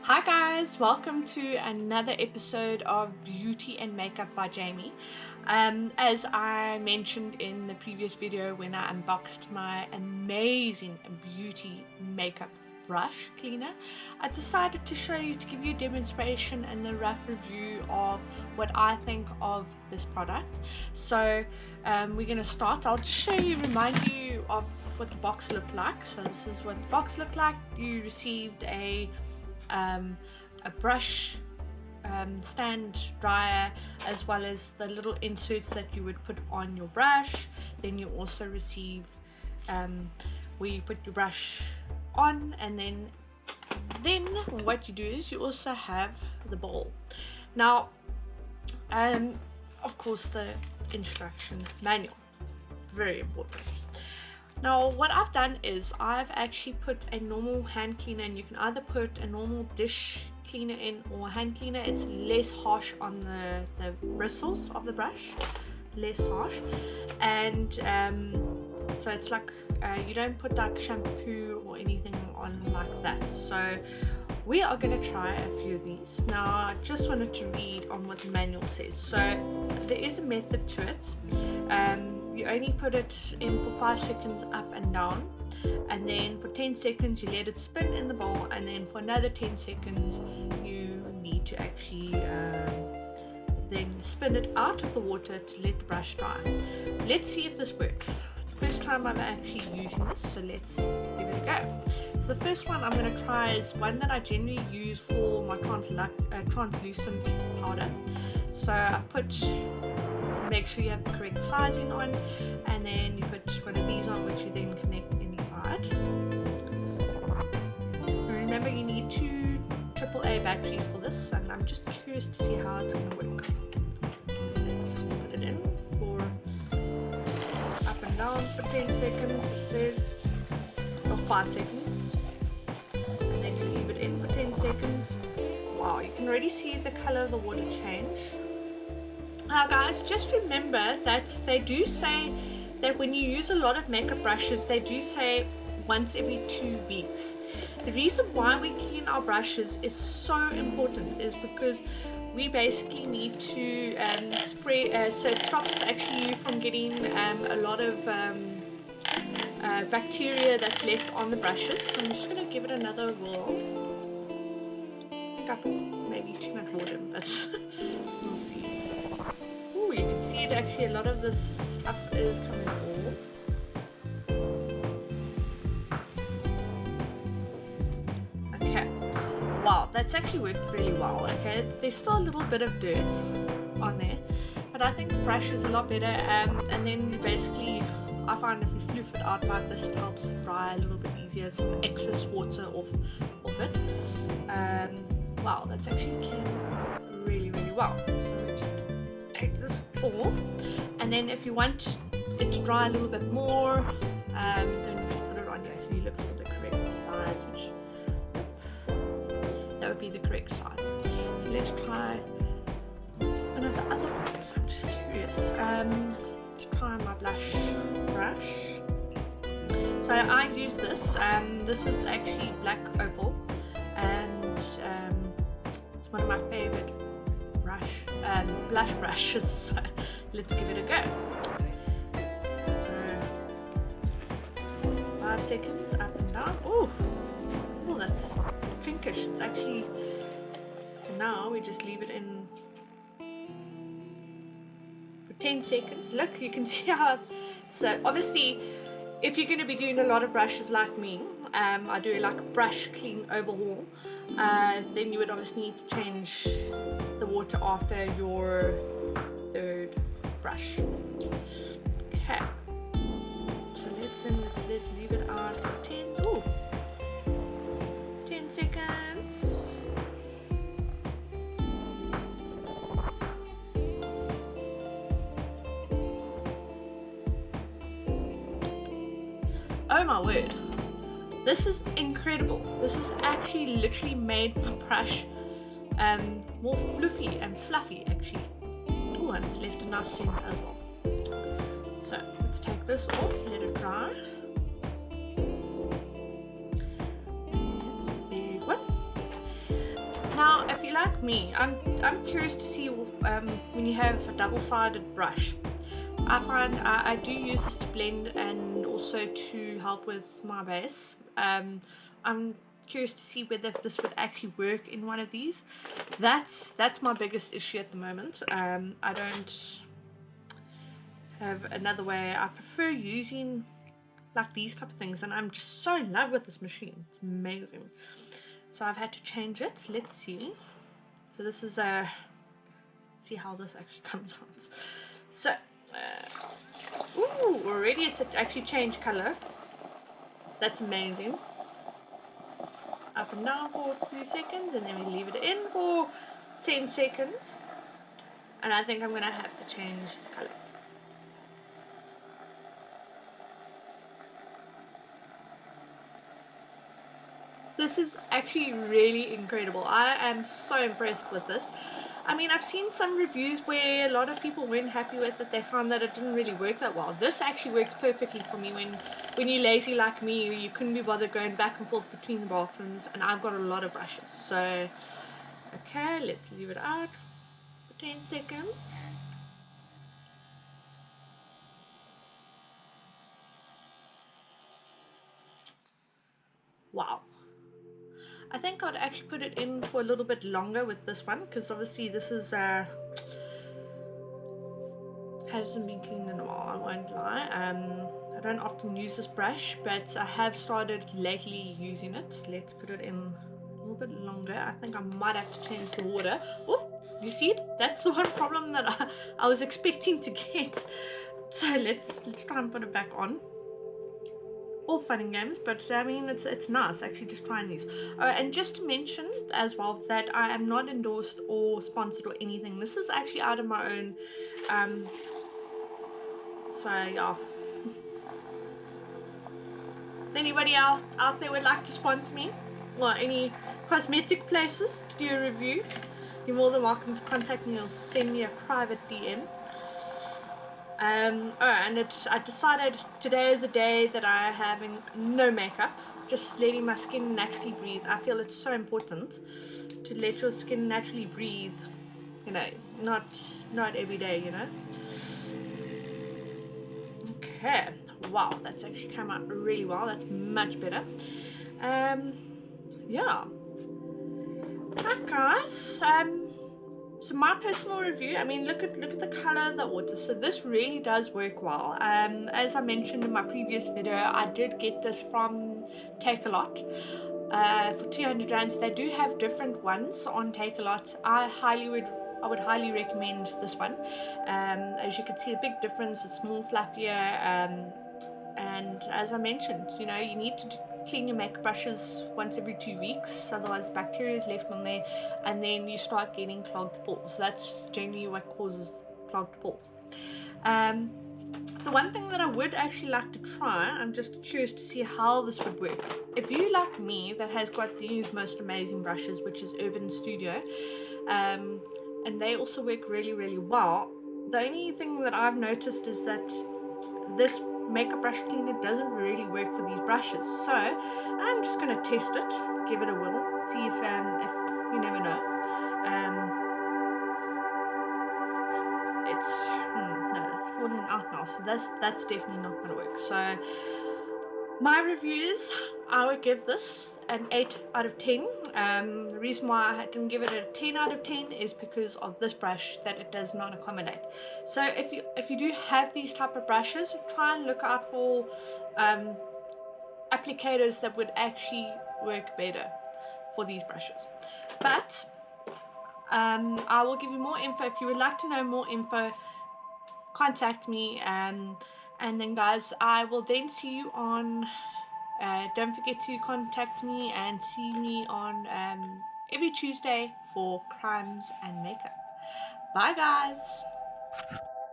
Hi guys, welcome to another episode of Beauty and Makeup by Jamie. As I mentioned in the previous video when I unboxed my amazing beauty makeup brush cleaner, I decided to show you, to give you a demonstration and a rough review of what I think of this product. So we're going to start. I'll just show you, remind you of what the box looked like. So this is what the box looked like. You received a brush stand dryer, as well as the little inserts that you would put on your brush. Then you also receive where you put your brush on, and then what you do is you also have the bowl. Now of course the instruction manual, very important. Now what I've done is I've actually put a normal hand cleaner, and you can either put a normal dish cleaner in or hand cleaner. It's less harsh on the bristles of the brush, less harsh, and so it's like you don't put like shampoo or anything on like that. So we are going to try a few of these. Now I just wanted to read on what the manual says. So there is a method to it. You only put it in for 5 seconds up and down, and then for 10 seconds you let it spin in the bowl, and then for another 10 seconds you need to actually then spin it out of the water to let the brush dry. Let's see if this works. It's the first time I'm actually using this, so let's give it a go. So the first one I'm going to try is one that I generally use for my translucent powder. So I've put, make sure you have the correct sizing on, and then you put one of these on, which you then connect inside. Remember, you need 2 AAA batteries for this, and I'm just curious to see how it's going to work. So let's put it in for up and down for 10 seconds, it says, or 5 seconds, and then you leave it in for 10 seconds. Wow, you can already see the color of the water change. Now guys, just remember that they do say that when you use a lot of makeup brushes, they do say once every 2 weeks. The reason why we clean our brushes is so important is because we basically need to spray, so it stops actually you from getting a lot of bacteria that's left on the brushes. So I'm just going to give it another whirl. Maybe too much water, but we'll see. Ooh, you can see it actually, a lot of this stuff is coming off. Okay, wow, that's actually worked really well. Okay, there's still a little bit of dirt on there, but I think the brush is a lot better, and then you basically, I find if you floof it out like this, it helps dry a little bit easier, some excess water off it. Wow, that's actually came really well. So just take this off, and then if you want it to dry a little bit more, then just put it on here. So you look for the correct size, which that would be the correct size. So let's try one of the other ones. I'm just curious. Let's try my blush brush. So I use this. This is actually black opal, and it's one of my favorite blush brushes. So let's give it a go. So 5 seconds up and down. Oh, that's pinkish. It's actually, now we just leave it in for 10 seconds. Look, you can see how, so obviously if you're going to be doing a lot of brushes like me, I do like a brush clean overhaul, then you would obviously need to change the water after your 3rd brush. Okay, so let's leave it out for 10 seconds. Oh my word, this is incredible. This is actually literally made my brush more fluffy and fluffy actually. Oh, and it's left a nice scent as well. So let's take this off, let it dry. That's the big one. like me, I'm curious to see when you have a double-sided brush. I find I do use this to blend and also to help with my base. I'm curious to see whether this would actually work in one of these. That's my biggest issue at the moment. I don't have another way. I prefer using like these type of things, and I'm just so in love with this machine. It's amazing. So I've had to change it. Let's see. So this is see how this actually comes out. So ooh, already it's actually changed color. That's amazing. Up and down for a few seconds, and then we leave it in for 10 seconds. And I think I'm gonna have to change the color. This is actually really incredible. I am so impressed with this. I mean, I've seen some reviews where a lot of people weren't happy with it. They found that it didn't really work that well. This actually works perfectly for me when you're lazy like me, you couldn't be bothered going back and forth between the bathrooms, and I've got a lot of brushes. So, okay, let's leave it out for 10 seconds. Wow. I think I'd actually put it in for a little bit longer with this one, because obviously this is hasn't been cleaned in a while, I won't lie. I don't often use this brush, but I have started lately using it. Let's put it in a little bit longer. I think I might have to change the water. Oh, you see it? That's the one problem that I was expecting to get. So let's try and put it back on. All fun and games, but I mean it's nice actually just trying these. And just to mention as well that I am not endorsed or sponsored or anything. This is actually out of my own so yeah. If anybody out there would like to sponsor me, or any cosmetic places to do a review, you're more than welcome to contact me or send me a private DM. And I decided today is a day that I am having no makeup, just letting my skin naturally breathe. I feel it's so important to let your skin naturally breathe, you know, not every day, you know. Okay, wow, that's actually come out really well. That's much better. Yeah. Right, guys. So my personal review, I mean, look at the color of the water. So this really does work well. As I mentioned in my previous video, I did get this from Takealot for 200 rands. They do have different ones on Takealot. I would highly recommend this one. As you can see, a big difference. It's more fluffier. And as I mentioned, you know, you need to clean your makeup brushes once every 2 weeks, otherwise bacteria is left on there, and then you start getting clogged pores. That's generally what causes clogged pores. The one thing that I would actually like to try, I'm just curious to see how this would work. If you like me, that has got these most amazing brushes, which is Urban Studio, and they also work really, really well. The only thing that I've noticed is that this makeup brush cleaner doesn't really work for these brushes, so I'm just going to test it, give it a whirl, see if you never know. It's no, that's falling out now, so that's definitely not going to work. So my reviews, I would give this an 8 out of 10. The reason why I didn't give it a 10 out of 10 is because of this brush, that it does not accommodate. So if you do have these type of brushes, try and look out for applicators that would actually work better for these brushes. But I will give you more info. If you would like to know more info, contact me, and then guys, I will then see you on don't forget to contact me and see me on every Tuesday for crimes and makeup. Bye guys.